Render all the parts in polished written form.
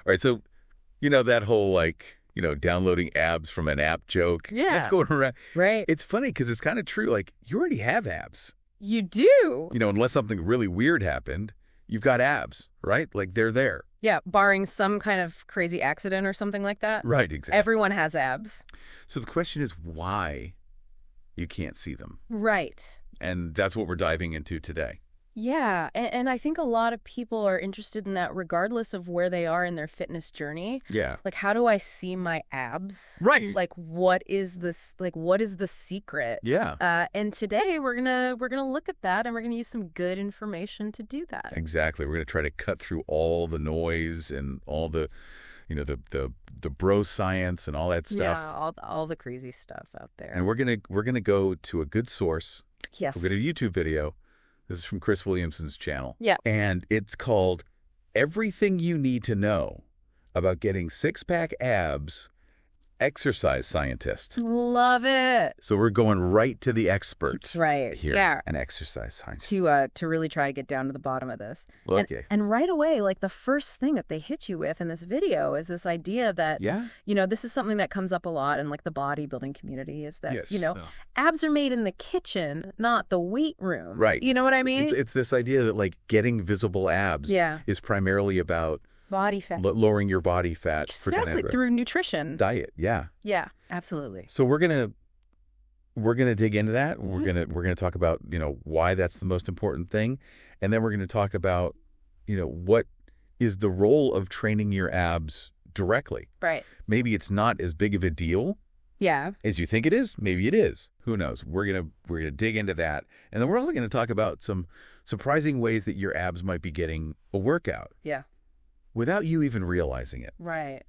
All right, so that whole downloading abs from an app joke. Yeah. That's going around. Right. It's funny because it's kind of true. Like, you already have abs. You do. Unless something really weird happened, you've got abs, right? Like, they're there. Yeah, barring some kind of crazy accident or something like that. Right, exactly. Everyone has abs. So the question is why you can't see them. Right. And that's what we're diving into today. Yeah, and I think a lot of people are interested in that regardless of where they are in their fitness journey. Yeah. Like, how do I see my abs? Right. Like, what is this? Like, what is the secret? Yeah. And today we're gonna look at that, and we're gonna use some good information to do that. Exactly. We're going to try to cut through all the noise and all the, the bro science and all that stuff. Yeah, all the crazy stuff out there. And we're gonna go to a good source. Yes. We're going to YouTube video. This is from Chris Williamson's channel. Yeah. And it's called Everything You Need to Know About Getting Six-Pack Abs, Exercise Scientist. Love it. So we're going right to the expert. That's right. Here, Yeah. an exercise scientist. To really try to get down to the bottom of this. Okay. And right away, like the first thing that they hit you with in this video is this idea that, Yeah. this is something that comes up a lot in like the bodybuilding community is that, Yes. abs are made in the kitchen, not the weight room. Right. You know what I mean? It's this idea that like getting visible abs is primarily about body fat. lowering your body fat. That's it through nutrition. Diet. Yeah. Yeah, absolutely. So we're gonna dig into that. We're gonna talk about why that's the most important thing, and then we're gonna talk about what is the role of training your abs directly. Right. Maybe it's not as big of a deal Yeah. as you think it is. Maybe it is. Who knows? We're gonna dig into that, and then we're also gonna talk about some surprising ways that your abs might be getting a workout. Yeah. Without you even realizing it. Right.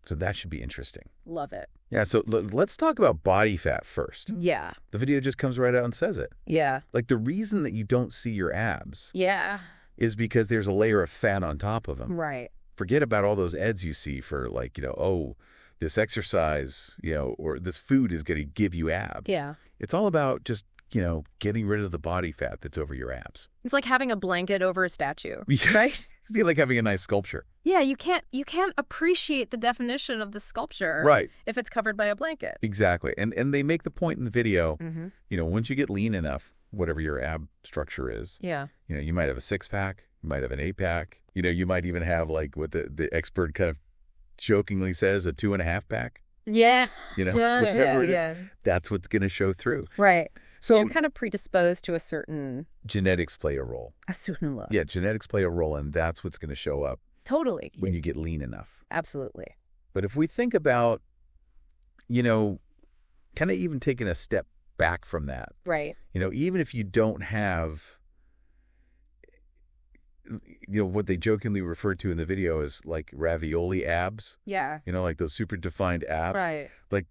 So that should be interesting. Love it. Yeah, so let's talk about body fat first. Yeah. The video just comes right out and says it. Yeah. Like, the reason that you don't see your abs Yeah. is because there's a layer of fat on top of them. Right. Forget about all those ads you see for this exercise, or this food is going to give you abs. Yeah. It's all about just, getting rid of the body fat that's over your abs. It's like having a blanket over a statue, Yeah. right? It's like having a nice sculpture. Yeah, you can't appreciate the definition of the sculpture Right. if it's covered by a blanket. Exactly. And they make the point in the video, Mm-hmm. once you get lean enough, whatever your ab structure is, Yeah. you might have a 6-pack, you might have an 8-pack, you might even have like what the expert kind of jokingly says, a 2.5-pack, Yeah. whatever it is. Yeah. That's what's going to show through. Right. So You're kind of predisposed to a certain genetics play a role. look. Yeah, genetics play a role, and that's what's going to show up Totally. when you get lean enough. Absolutely. But if we think about, kind of even taking a step back from that, Right. even if you don't have, what they jokingly refer to in the video is like ravioli abs, Yeah. like those super defined abs. Right. Like,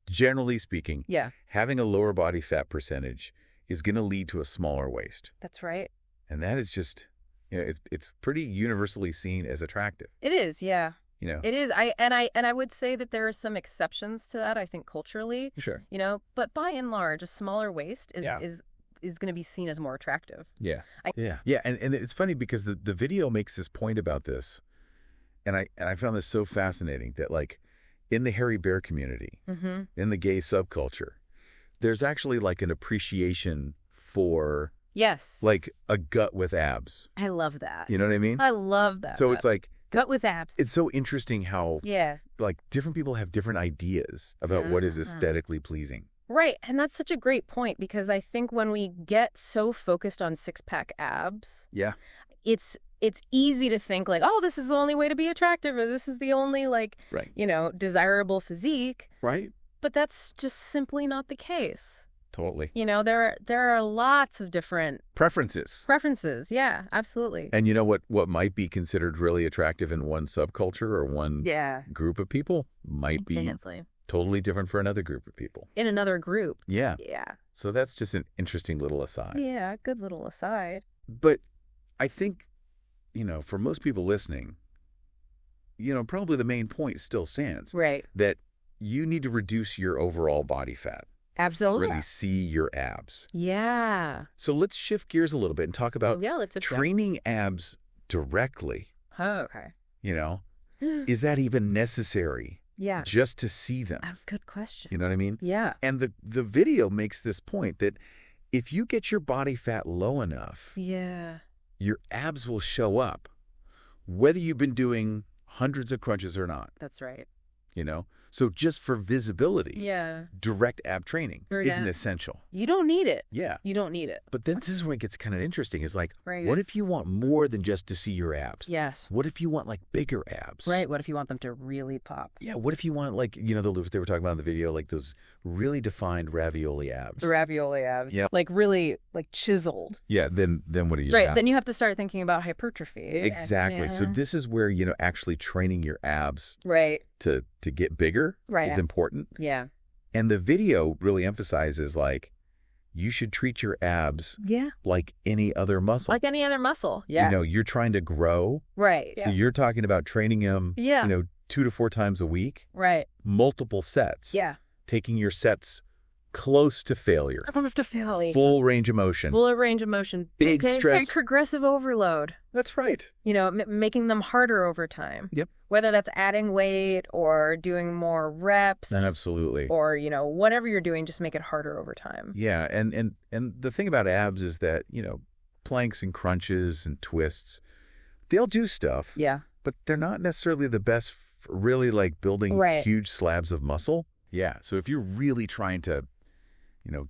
generally speaking, Yeah. having a lower body fat percentage is going to lead to a smaller waist. That's right. And that is just, it's pretty universally seen as attractive. It is. Yeah. It is. I would say that there are some exceptions to that, I think, culturally. Sure. But by and large, a smaller waist Yeah. is going to be seen as more attractive. Yeah. Yeah. And it's funny because the video makes this point about this. And I found this so fascinating that, like, in the hairy bear community, Mm-hmm. in the gay subculture, there's actually like an appreciation for Yes. like a gut with abs. I love that. You know what I mean? I love that. So it's like, gut with abs. it's so interesting how Yeah. like different people have different ideas about what is aesthetically pleasing. Right. And that's such a great point because I think when we get so focused on 6-pack abs, Yeah. it's easy to think like, oh, this is the only way to be attractive or this is the only like, Right. desirable physique. Right? But that's just simply not the case. Totally. There are lots of different Preferences. preferences. Yeah, absolutely. And what might be considered really attractive in one subculture or one Yeah. group of people might be Definitely. totally different for another group of people. In another group. Yeah. Yeah. So that's just an interesting little aside. Yeah, good little aside. But I think, for most people listening, probably the main point still stands. Right. That you need to reduce your overall body fat. Absolutely. Really see your abs. Yeah. So let's shift gears a little bit and talk about Yeah, let's address. training abs directly. Oh, okay. is that even necessary? Yeah. Just to see them? Good question. You know what I mean? Yeah. And the video makes this point that if you get your body fat low enough, Yeah. your abs will show up, whether you've been doing hundreds of crunches or not. That's right. You know? So just for visibility, Yeah. direct ab training Or isn't yeah. essential. You don't need it. Yeah. You don't need it. But then this is where it gets kind of interesting. Is like, Right. what if you want more than just to see your abs? Yes. What if you want like bigger abs? Right. What if you want them to really pop? Yeah. What if you want like, they were talking about in the video, like those really defined ravioli abs. The ravioli abs. Yep. Like really like chiseled. Yeah. Then what do you Right. have? Then you have to start thinking about hypertrophy. Exactly. So this is where, actually training your abs Right. to get bigger Right. is important. Yeah. And the video really emphasizes like you should treat your abs Yeah. like any other muscle. Like any other muscle. Yeah. You're trying to grow. Right. So you're talking about training them, Yeah. 2 to 4 times a week, Right. multiple sets. Yeah. Taking your sets close to failure. Close to failure. Full range of motion. Full range of motion. Big Okay, stress. very progressive overload. That's right. Making them harder over time. Yep. Whether that's adding weight or doing more reps. Absolutely. Or, whatever you're doing, just make it harder over time. Yeah, and the thing about abs is that, planks and crunches and twists, they'll do stuff. Yeah. But they're not necessarily the best for really like building Right. huge slabs of muscle. Yeah. So if you're really trying to,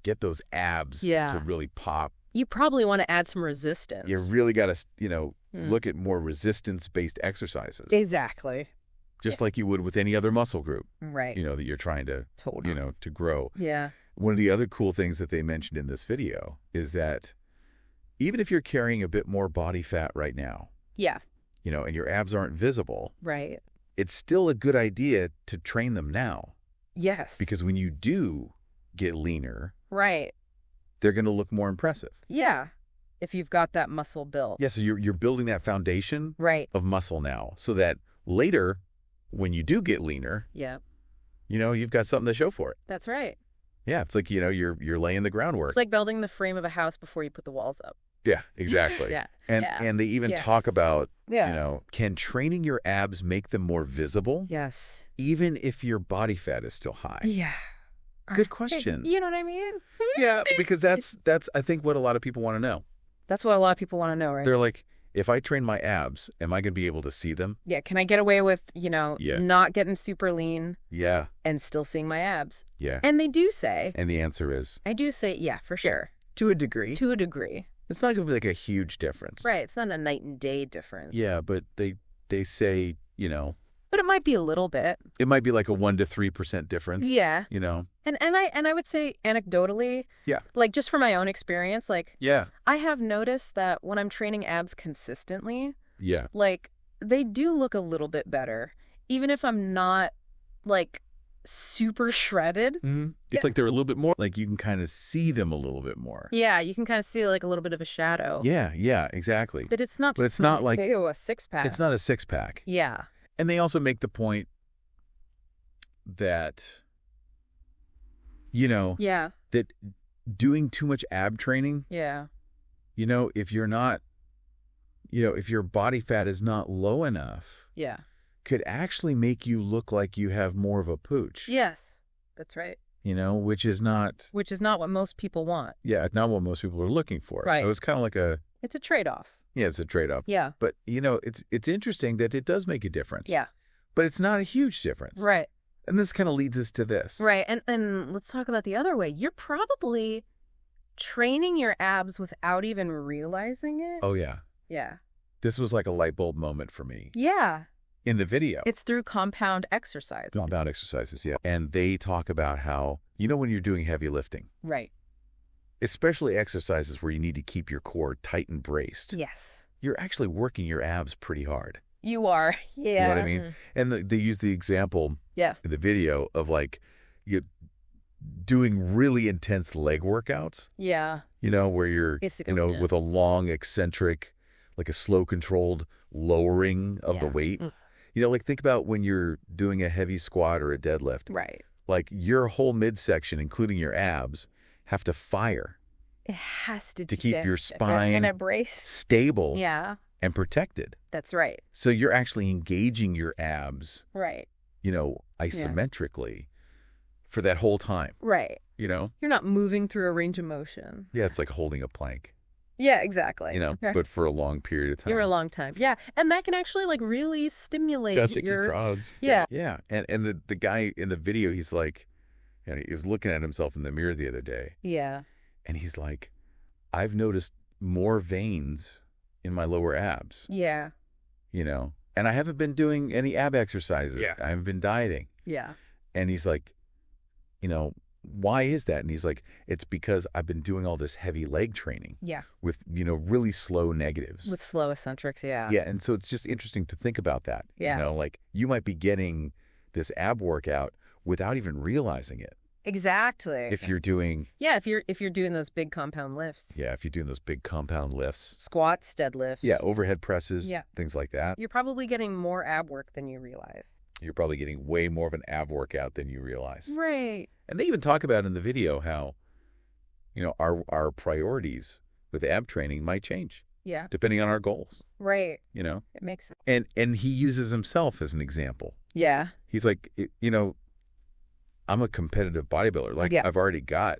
get those abs to really pop, You probably want to add some resistance. you really got to, look at more resistance-based exercises. Exactly. Just like you would with any other muscle group, Right. that you're trying to, Totally. to grow. Yeah. One of the other cool things that they mentioned in this video is that even if you're carrying a bit more body fat right now, Yeah. and your abs aren't visible, Right. it's still a good idea to train them now. Yes. Because when you do get leaner, Right. they're going to look more impressive. Yeah. If you've got that muscle built. Yeah, so you're building that foundation Right. of muscle now so that later, when you do get leaner, Yeah. you've got something to show for it. That's right. Yeah, it's like, you're laying the groundwork. It's like building the frame of a house before you put the walls up. Yeah, exactly. Yeah. And they even Yeah. talk about, Yeah. can training your abs make them more visible, Yes. even if your body fat is still high? Yeah. Good question. You know what I mean? Yeah, because that's I think what a lot of people want to know. That's what a lot of people want to know, right? They're like, if I train my abs, am I going to be able to see them? Yeah. Can I get away with, Yeah. not getting super lean Yeah, and still seeing my abs? yeah. And they do say, And the answer is, I do say, yeah, for sure. to a degree. To a degree. It's not going to be like a huge difference. Right. It's not a night and day difference. Yeah, but they say, But it might be a little bit. it might be like a 1 to 3% difference. Yeah. And I would say anecdotally, Yeah. like just from my own experience, like Yeah. I have noticed that when I'm training abs consistently, Yeah. like they do look a little bit better, even if I'm not like super shredded. Mm-hmm. It's like they're a little bit more, like you can kind of see them a little bit more. Yeah, you can kind of see like a little bit of a shadow. Yeah, exactly. But it's not. But it's not like, ew, a 6-pack. it's not a 6-pack. Yeah. And they also make the point that, Yeah. that doing too much ab training, Yeah. if you're not, if your body fat is not low enough, Yeah. could actually make you look like you have more of a pooch. Yes, that's right. Which is not, Which is not what most people want. yeah, not what most people are looking for. Right. So it's kind of like It's a trade-off. it's a trade-off. Yeah. But, it's interesting that it does make a difference. Yeah. But it's not a huge difference. Right. And this kind of leads us to this. Right. And let's talk about the other way. You're probably training your abs without even realizing it. Oh, yeah. Yeah. This was like a light bulb moment for me Yeah. in the video. It's through compound exercise. Compound exercises, yeah. And they talk about how, when you're doing heavy lifting, Right. especially exercises where you need to keep your core tight and braced, Yes. you're actually working your abs pretty hard. You are. Yeah. You know what I mean? And they use the example Yeah. in the video of like you doing really intense leg workouts, Yeah. where you're, Basically, yeah. with a long eccentric, like a slow controlled lowering of the Yeah. weight. Like think about when you're doing a heavy squat or a deadlift. Right. Like your whole midsection, including your abs, have to fire It has to to keep your in spine a brace. stable Yeah. and protected. That's right. So you're actually engaging your abs, Right. isometrically for that whole time, Right. You're not moving through a range of motion. Yeah, it's like holding a plank, Yeah, exactly. but for a long period of time. You're a long time. Yeah. And that can actually really stimulate your frauds. Yeah. Yeah. And the guy in the video, he's like, he was looking at himself in the mirror the other day. Yeah. And he's like, I've noticed more veins in my lower abs. Yeah. And I haven't been doing any ab exercises. Yeah. I haven't been dieting. Yeah. And he's like, why is that? And he's like, it's because I've been doing all this heavy leg training. Yeah. With, really slow negatives. With slow eccentrics, yeah. Yeah. And so it's just interesting to think about that. Yeah. Like you might be getting this ab workout without even realizing it. Exactly. If you're doing... Yeah, if you're doing those big compound lifts. Yeah, if you're doing those big compound lifts. Squats, deadlifts. Yeah, overhead presses, yeah. Things like that. You're probably getting more ab work than you realize. You're probably getting way more of an ab workout than you realize. Right. And they even talk about in the video how, our priorities with ab training might change. Yeah. Depending on our goals. Right. It makes sense. And he uses himself as an example. Yeah. He's like, I'm a competitive bodybuilder. Like, yeah. I've already got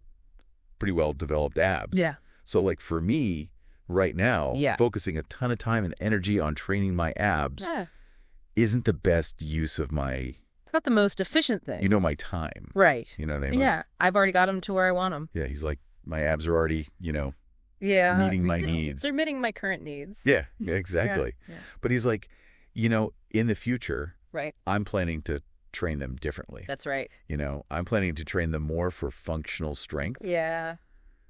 pretty well developed abs. Yeah. So, like, for me right now, focusing a ton of time and energy on training my abs isn't the best use of my... It's not the most efficient thing. My time. Right. You know what I mean? Yeah. I've already got them to where I want them. Yeah. He's like, my abs are already, yeah, meeting my needs. They're meeting my current needs. Yeah, exactly. Yeah. But he's like, in the future, right. I'm planning to train them differently. That's right. I'm planning to train them more for functional strength. Yeah.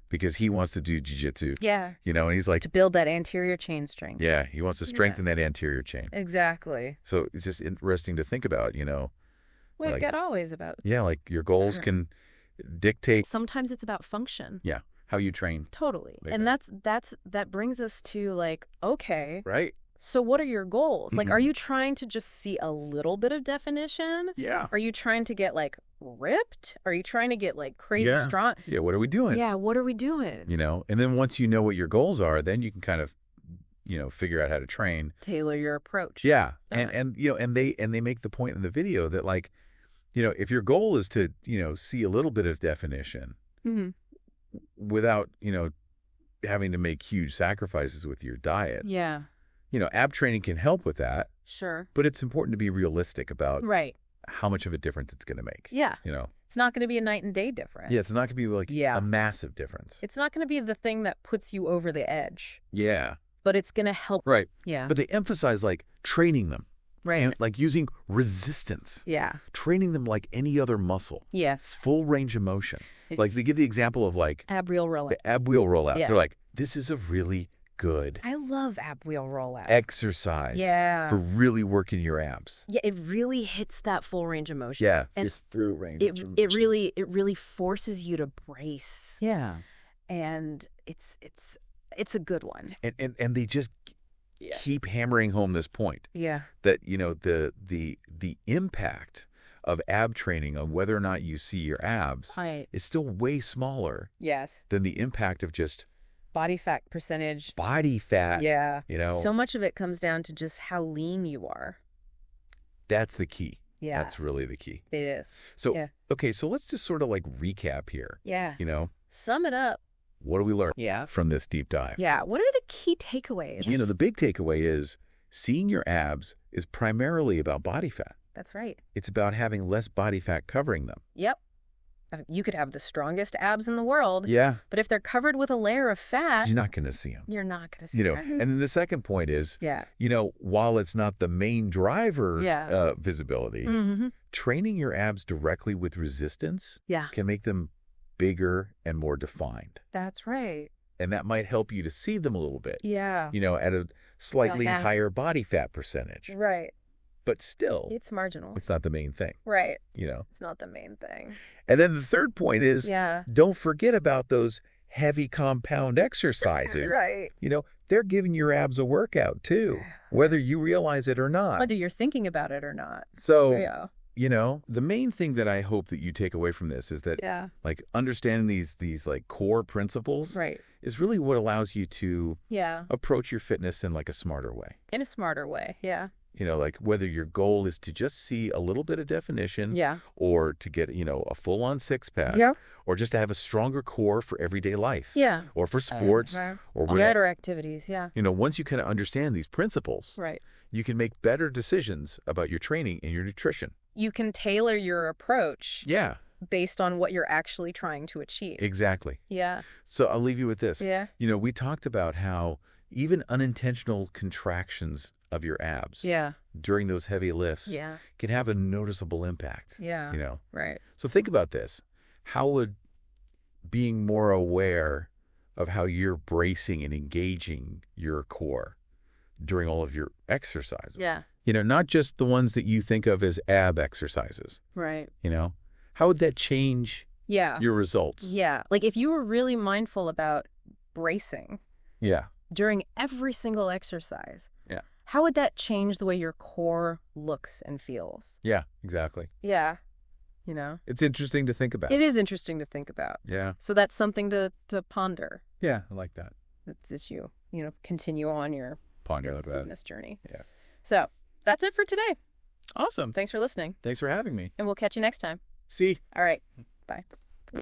Because he wants to do jiu-jitsu. Yeah. And he's like... To build that anterior chain strength. Yeah, he wants to strengthen that anterior chain. Exactly. So it's just interesting to think about, Well, like, always about... Yeah, like your goals can dictate... Sometimes it's about function. Yeah, how you train. Totally. And that brings us to like, okay. Right. So what are your goals? Like, are you trying to just see a little bit of definition? Yeah. Are you trying to get like ripped? Are you trying to get like crazy strong? Yeah, what are we doing? Yeah, what are we doing? And then once you know what your goals are, then you can kind of, figure out how to train. Tailor your approach. Yeah. And they make the point in the video that like, if your goal is to, see a little bit of definition without, having to make huge sacrifices with your diet. Yeah. Ab training can help with that. Sure. But it's important to be realistic about right. how much of a difference it's going to make. Yeah. It's not going to be a night and day difference. Yeah, it's not going to be like a massive difference. It's not going to be the thing that puts you over the edge. Yeah. But it's going to help. Right. Yeah. But they emphasize like training them. Right. Like using resistance. Yeah. Training them like any other muscle. Yes. Full range of motion. Like they give the example of like... ab wheel rollout. The ab wheel rollout. Yeah. They're like, this is a really good... I love ab wheel rollout. Exercise. Yeah. For really working your abs. Yeah, it really hits that full range of motion. Yeah. And just full range of motion. It really forces you to brace. Yeah. And it's a good one. And they just keep hammering home this point. Yeah. That, the impact of ab training on whether or not you see your abs is still way smaller. Yes. Than the impact of just body fat percentage. Body fat. Yeah. So much of it comes down to just how lean you are. That's the key. Yeah. That's really the key. It is. So, okay, so let's just sort of like recap here. Yeah. Sum it up. What do we learn from this deep dive? Yeah. What are the key takeaways? The big takeaway is seeing your abs is primarily about body fat. That's right. It's about having less body fat covering them. Yep. You could have the strongest abs in the world. Yeah. But if they're covered with a layer of fat... You're not going to see them. You're not going to see them. And then the second point is, while it's not the main driver visibility, training your abs directly with resistance can make them bigger and more defined. That's right. And that might help you to see them a little bit. Yeah. At a slightly higher body fat percentage. Right. But still, it's marginal. It's not the main thing. Right. It's not the main thing. And then the third point is, don't forget about those heavy compound exercises. Right. They're giving your abs a workout too, whether you realize it or not. Whether you're thinking about it or not. So, the main thing that I hope that you take away from this is that Yeah. like understanding these like core principles Right. is really what allows you to Yeah. approach your fitness in like a smarter way. In a smarter way. Yeah. Like whether your goal is to just see a little bit of definition Yeah. or to get, a full-on six-pack Yeah. or just to have a stronger core for everyday life Yeah. or for sports or Better activities. Yeah. once you kind of understand these principles, Right. you can make better decisions about your training and your nutrition. You can tailor your approach Yeah, based on what you're actually trying to achieve. exactly. Yeah. So I'll leave you with this. Yeah. We talked about how even unintentional contractions of your abs Yeah. during those heavy lifts Yeah. can have a noticeable impact. Yeah. Right. So think about this. How would being more aware of how you're bracing and engaging your core during all of your exercises? Yeah. Not just the ones that you think of as ab exercises. Right. How would that change Yeah. your results? Yeah. Like if you were really mindful about bracing Yeah. during every single exercise, Yeah. how would that change the way your core looks and feels? Yeah, exactly. Yeah. It's interesting to think about. It is interesting to think about. Yeah. So that's something to ponder. Yeah, I like that. That's as you, continue on your Ponder like that. fitness journey. Yeah. So that's it for today. Awesome. Thanks for listening. Thanks for having me. And we'll catch you next time. See. All right. Bye.